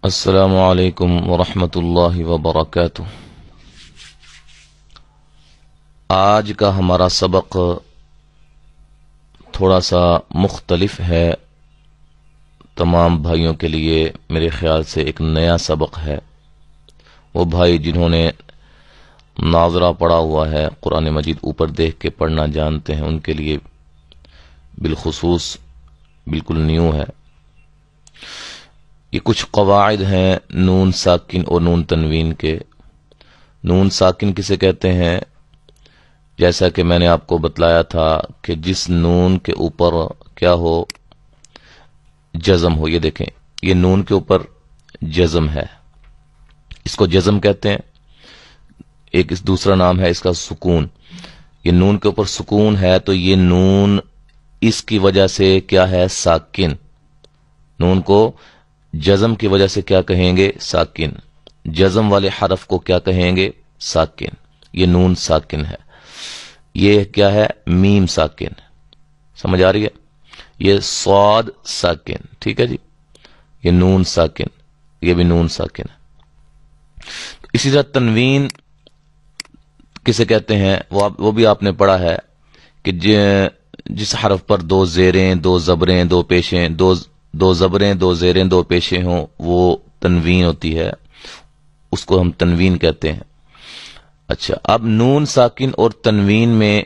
السلام علیکم ورحمۃ اللہ وبرکاتہ۔ آج کا ہمارا سبق تھوڑا سا مختلف ہے، تمام بھائیوں کے لیے میرے خیال سے ایک نیا سبق ہے۔ وہ بھائی جنہوں نے ناظرہ پڑھا ہوا ہے، قرآن مجید اوپر دیکھ کے پڑھنا جانتے ہیں، ان کے لیے بالخصوص بالکل نیو ہے۔ یہ کچھ قواعد ہیں نون ساکن اور نون تنوین کے۔ نون ساکن کسے کہتے ہیں؟ جیسا کہ میں نے آپ کو بتلایا تھا کہ جس نون کے اوپر کیا ہو، جزم ہو۔ یہ دیکھیں، یہ نون کے اوپر جزم ہے، اس کو جزم کہتے ہیں۔ ایک اس دوسرا نام ہے اس کا سکون۔ یہ نون کے اوپر سکون ہے تو یہ نون اس کی وجہ سے کیا ہے؟ ساکن۔ نون کو جزم کی وجہ سے کیا کہیں گے؟ ساکن۔ جزم والے حرف کو کیا کہیں گے؟ ساکن۔ یہ نون ساکن ہے۔ یہ کیا ہے؟ میم ساکن۔ سمجھ آ رہی ہے؟ یہ صاد ساکن، ٹھیک ہے جی۔ یہ نون ساکن، یہ بھی نون ساکن ہے۔ اسی طرح تنوین کسے کہتے ہیں؟ وہ بھی آپ نے پڑھا ہے کہ جس حرف پر دو زیریں، دو زبریں، دو پیشیں، دو زبریں، دو زیریں، دو پیشیں ہوں، وہ تنوین ہوتی ہے، اس کو ہم تنوین کہتے ہیں۔ اچھا، اب نون ساکن اور تنوین میں،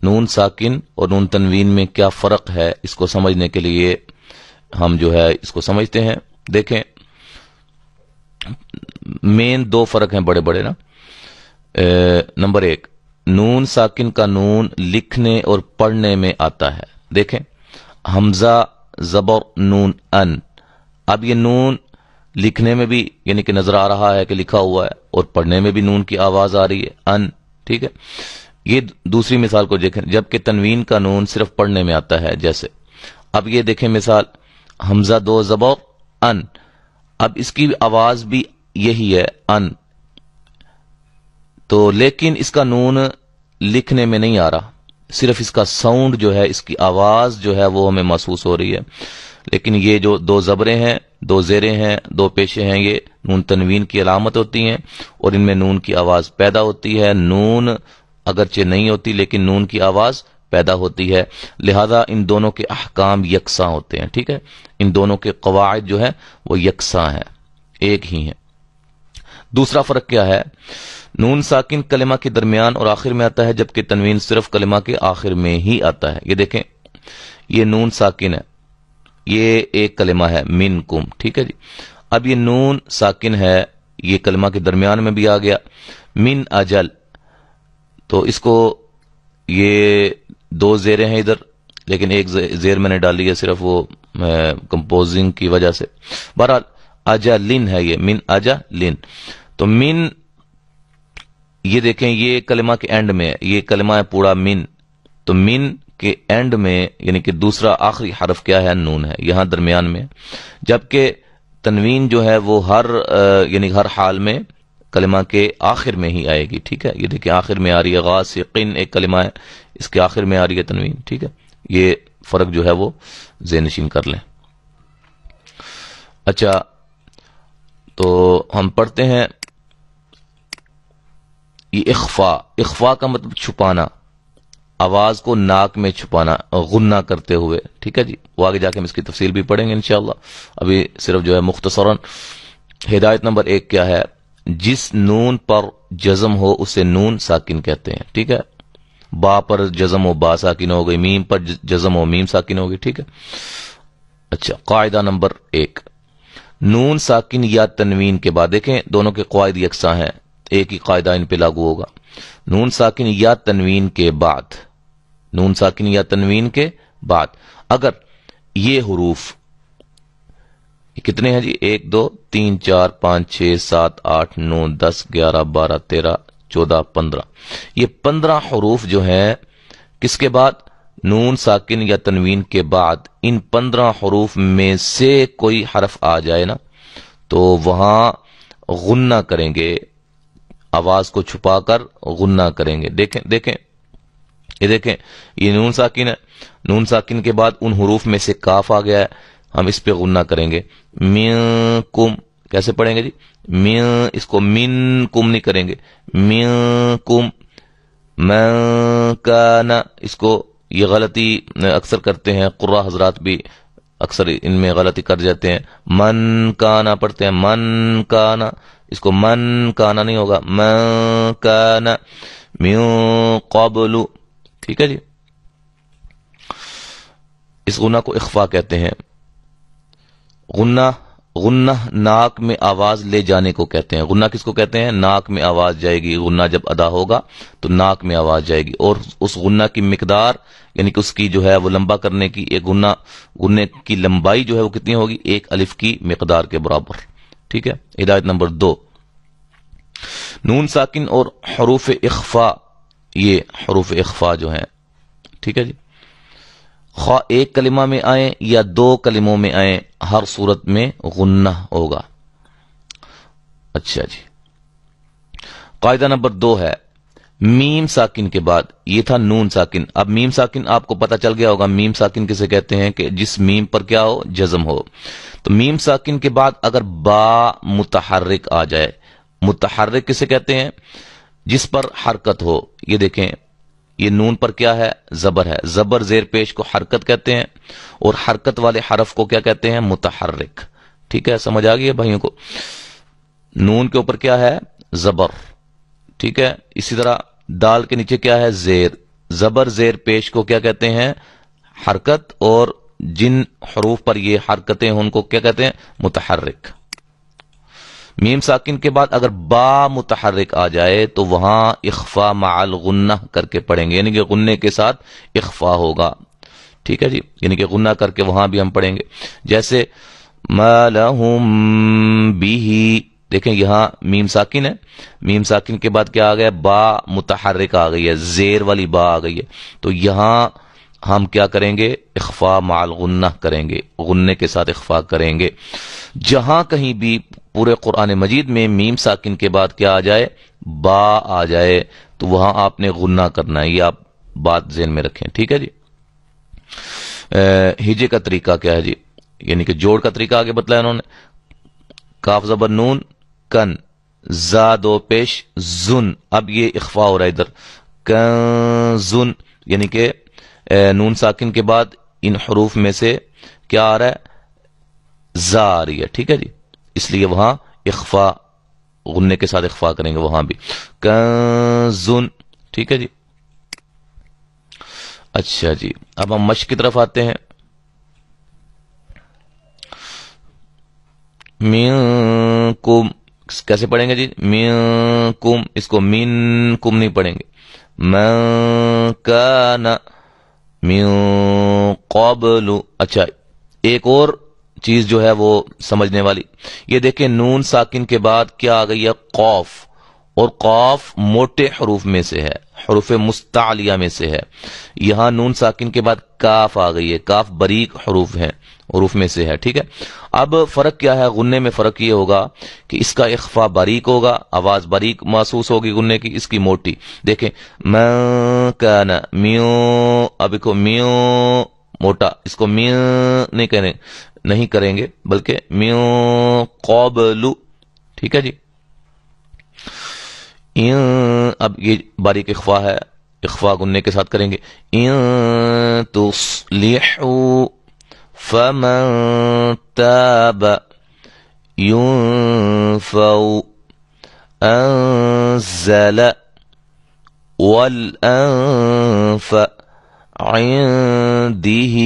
نون ساکن اور نون تنوین میں کیا فرق ہے، اس کو سمجھنے کے لیے ہم جو ہے اس کو سمجھتے ہیں۔ دیکھیں، مین دو فرق ہیں بڑے بڑے نا۔ نمبر ایک، نون ساکن کا نون لکھنے اور پڑھنے میں آتا ہے۔ دیکھیں، حمزہ زبر نون ان، اب یہ نون لکھنے میں بھی یعنی کہ نظر آ رہا ہے کہ لکھا ہوا ہے، اور پڑھنے میں بھی نون کی آواز آ رہی ہے، ان، ٹھیک ہے۔ یہ دوسری مثال کو دیکھیں، جبکہ تنوین کا نون صرف پڑھنے میں آتا ہے۔ جیسے اب یہ دیکھیں مثال، حمزہ دو زبر ان، اب اس کی آواز بھی یہی ہے، ان، تو لیکن اس کا نون لکھنے میں نہیں آ رہا، صرف اس کا ساؤنڈ جو ہے، اس کی آواز جو ہے وہ ہمیں محسوس ہو رہی ہے۔ لیکن یہ جو دو زبریں ہیں، دو زیریں ہیں، دو پیشیں ہیں، یہ نون تنوین کی علامت ہوتی ہیں، اور ان میں نون کی آواز پیدا ہوتی ہے۔ نون اگرچہ نہیں ہوتی لیکن نون کی آواز پیدا ہوتی ہے، لہذا ان دونوں کے احکام یکساں ہوتے ہیں، ٹھیک ہے۔ ان دونوں کے قواعد جو ہے وہ یکساں ہیں، ایک ہی ہیں۔ دوسرا فرق کیا ہے؟ نون ساکن کلمہ کے درمیان اور آخر میں آتا ہے، جبکہ تنوین صرف کلمہ کے آخر میں ہی آتا ہے۔ یہ دیکھیں، یہ نون ساکن ہے، یہ ایک کلمہ ہے منکم، ٹھیک ہے جی۔ اب یہ نون ساکن ہے، یہ کلمہ کے درمیان میں بھی آ گیا، من اجل، تو اس کو یہ دو زیریں ہیں ادھر، لیکن ایک زیر میں نے ڈالی ہے صرف وہ کمپوزنگ کی وجہ سے۔ بہرحال اجلن ہے، یہ من اجلن، تو من، یہ دیکھیں یہ کلمہ کے اینڈ میں ہے، یہ کلمہ ہے پورا من، تو من کے اینڈ میں یعنی کہ دوسرا آخری حرف کیا ہے؟ نون ہے، یہاں درمیان میں، جبکہ تنوین جو ہے وہ یعنی ہر حال میں کلمہ کے آخر میں ہی آئے گی، ٹھیک ہے۔ یہ دیکھیں آخر میں آ رہی ہے، غاسقین ایک کلمہ ہے، اس کے آخر میں آ رہی ہے تنوین، ٹھیک ہے۔ یہ فرق جو ہے وہ ذہن نشین کر لیں۔ اچھا، تو ہم پڑھتے ہیں یہ اخفا۔ اخفا کا مطلب چھپانا، آواز کو ناک میں چھپانا غنہ کرتے ہوئے، ٹھیک ہے جی۔ وہ آگے جا کے ہم اس کی تفصیل بھی پڑھیں گے انشاءاللہ، ابھی صرف جو ہے مختصراً۔ ہدایت نمبر 1 کیا ہے؟ جس نون پر جزم ہو اسے نون ساکن کہتے ہیں، ٹھیک ہے۔ با پر جزم ہو با ساکن ہو گئی، میم پر جزم ہو میم ساکن ہو گئی، ٹھیک ہے۔ اچھا، قاعدہ نمبر 1، نون ساکن یا تنوین کے بعد، دیکھیں دونوں کے قواعد یکساں ہیں، ایک ہی قاعدہ ان پہ لاگو ہوگا۔ نون ساکن یا تنوین کے بعد، نون ساکن یا تنوین کے بعد اگر یہ حروف، کتنے ہیں جی؟ 1 2 3 4 5 6 7 8 9 10 11 12 13 14 15، یہ 15 حروف جو ہیں کس کے بعد؟ نون ساکن یا تنوین کے بعد، ان 15 حروف میں سے کوئی حرف آ جائے نا تو وہاں غنہ کریں گے، آواز کو چھپا کر غنہ کریں گے۔ دیکھیں یہ دیکھیں، یہ نون ساکن ہے، نون ساکن کے بعد ان حروف میں سے کاف آ گیا ہے، ہم اس پہ غنہ کریں گے. منکم کیسے پڑھیں گے جی؟ اس کو منکم نہیں کریں گے، منکم. من کان، اس کو یہ غلطی اکثر کرتے ہیں قراء حضرات بھی، اکثر ان میں غلطی کر جاتے ہیں. من کانا پڑھتے ہیں، من کانا، اس کو من کانا نہیں ہوگا، من کانا من قبل. ٹھیک ہے جی. اس غنہ کو اخفا کہتے ہیں. غنہ ناک میں آواز لے جانے کو کہتے ہیں. غنہ کس کو کہتے ہیں؟ ناک میں آواز جائے گی، غنہ جب ادا ہوگا تو ناک میں آواز جائے گی، اور اس غنہ کی مقدار یعنی کہ اس کی جو ہے وہ لمبا کرنے کی، ایک غنہ کی لمبائی جو ہے وہ کتنی ہوگی؟ ایک الف کی مقدار کے برابر. ٹھیک ہے. ہدایت نمبر 2، نون ساکن اور حروف اخفا. یہ حروف اخفا جو ہیں، ٹھیک ہے جی، خواہ ایک کلمہ میں آئیں یا دو کلموں میں آئیں، ہر صورت میں غنہ ہوگا. اچھا جی. قاعدہ نمبر 2 ہے میم ساکن کے بعد، یہ تھا نون ساکن. اب میم ساکن آپ کو پتہ چل گیا ہوگا میم ساکن کسے کہتے ہیں، کہ جس میم پر کیا ہو؟ جزم ہو. تو میم ساکن کے بعد اگر با متحرک آ جائے، متحرک کسے کہتے ہیں؟ جس پر حرکت ہو. یہ دیکھیں، یہ نون پر کیا ہے؟ زبر ہے. زبر زیر پیش کو حرکت کہتے ہیں، اور حرکت والے حرف کو کیا کہتے ہیں؟ متحرک. ٹھیک ہے، سمجھ آ گئی ہے بھائیوں کو؟ نون کے اوپر کیا ہے؟ زبر. ٹھیک ہے. اسی طرح دال کے نیچے کیا ہے؟ زیر. زبر زیر پیش کو کیا کہتے ہیں؟ حرکت، اور جن حروف پر یہ حرکتیں ان کو کیا کہتے ہیں؟ متحرک. میم ساکن کے بعد اگر با متحرک آ جائے تو وہاں اخفا مع الغنہ کر کے پڑھیں گے، یعنی کہ غنہ کے ساتھ اخفا ہوگا. ٹھیک ہے جی، یعنی کہ غنہ کر کے وہاں بھی ہم پڑھیں گے. جیسے ما لہم بہ، دیکھیں یہاں میم ساکن ہے، میم ساکن کے بعد کیا آ گیا؟ با متحرک آ گئی ہے، زیر والی با آ گئی ہے. تو یہاں ہم کیا کریں گے؟ اخفا مع الغنہ کریں گے، غنہ کے ساتھ اخفا کریں گے. جہاں کہیں بھی پورے قرآن مجید میں میم ساکن کے بعد کیا آ جائے؟ با آ جائے، تو وہاں آپ نے غنہ کرنا ہے. یہ آپ بات ذہن میں رکھیں. ٹھیک ہے جی. ہجے کا طریقہ کیا ہے جی؟ یعنی کہ جوڑ کا طریقہ آگے بتلایا انہوں نے. کاف زبر نون کن، زا دو پیش زن. اب یہ اخفا ہو رہا ہے ادھر، کنزن، یعنی کہ نون ساکن کے بعد ان حروف میں سے کیا آ رہا ہے؟ زا آ رہی ہے. ٹھیک ہے جی، اس لیے وہاں اخفا، غنے کے ساتھ اخفا کریں گے وہاں بھی. کنزن. ٹھیک ہے جی. اچھا جی، اب ہم مشق کی طرف آتے ہیں. منکم کیسے پڑھیں گے جی؟ منکم، اس کو منکم نہیں پڑھیں گے. من کان من قبل. اچھا، ایک اور چیز جو ہے وہ سمجھنے والی، یہ دیکھیں نون ساکن کے بعد کیا آ گئی ہے؟ قاف. اور قاف موٹے حروف میں سے ہے، حروف مستعلیہ میں سے ہے. یہاں نون ساکن کے بعد کاف آ گئی ہے، کاف باریک حروف ہیں، حروف میں سے ہے. ٹھیک ہے. اب فرق کیا ہے؟ غنے میں فرق یہ ہوگا کہ اس کا اخفا باریک ہوگا، آواز باریک محسوس ہوگی غنے کی، اس کی موٹی. دیکھیں من کان میو، اب کو میو موٹا، اس کو میو نہیں کریں گے بلکہ میو قبل. ٹھیک ہے جی. اب یہ باریک اخفا ہے، اخفا غنے کے ساتھ کریں گے. ان تصلحوا فمن تاب ينفع انزل والانف عنده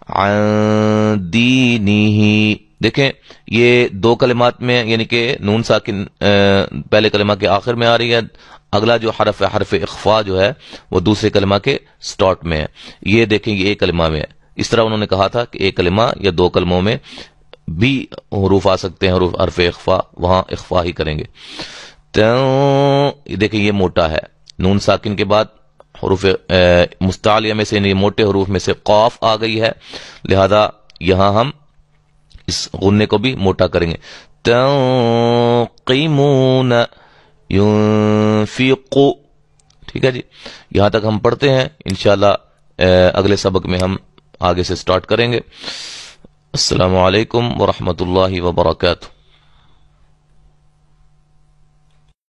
عن دینه. دیکھیں یہ دو کلمات میں، یعنی کہ نون ساکن پہلے کلمہ کے آخر میں آ رہی ہے، اگلا جو حرف ہے حرف اخفا جو ہے وہ دوسرے کلمہ کے سٹارٹ میں ہے. یہ دیکھیں یہ ایک کلمہ میں ہے. اس طرح انہوں نے کہا تھا کہ ایک کلمہ یا دو کلموں میں بھی حروف آ سکتے ہیں، حرف اخفا، وہاں اخفا ہی کریں گے. دیکھیں یہ موٹا ہے، نون ساکن کے بعد حروف مستعلیہ میں سے، یعنی موٹے حروف میں سے قاف آ گئی ہے، لہذا یہاں ہم اس غنے کو بھی موٹا کریں گے. تنقمون ينفق. ٹھیک ہے جی، یہاں تک ہم پڑھتے ہیں. انشاءاللہ اگلے سبق میں ہم آگے سے سٹارٹ کریں گے. السلام علیکم ورحمۃ اللہ وبرکاتہ.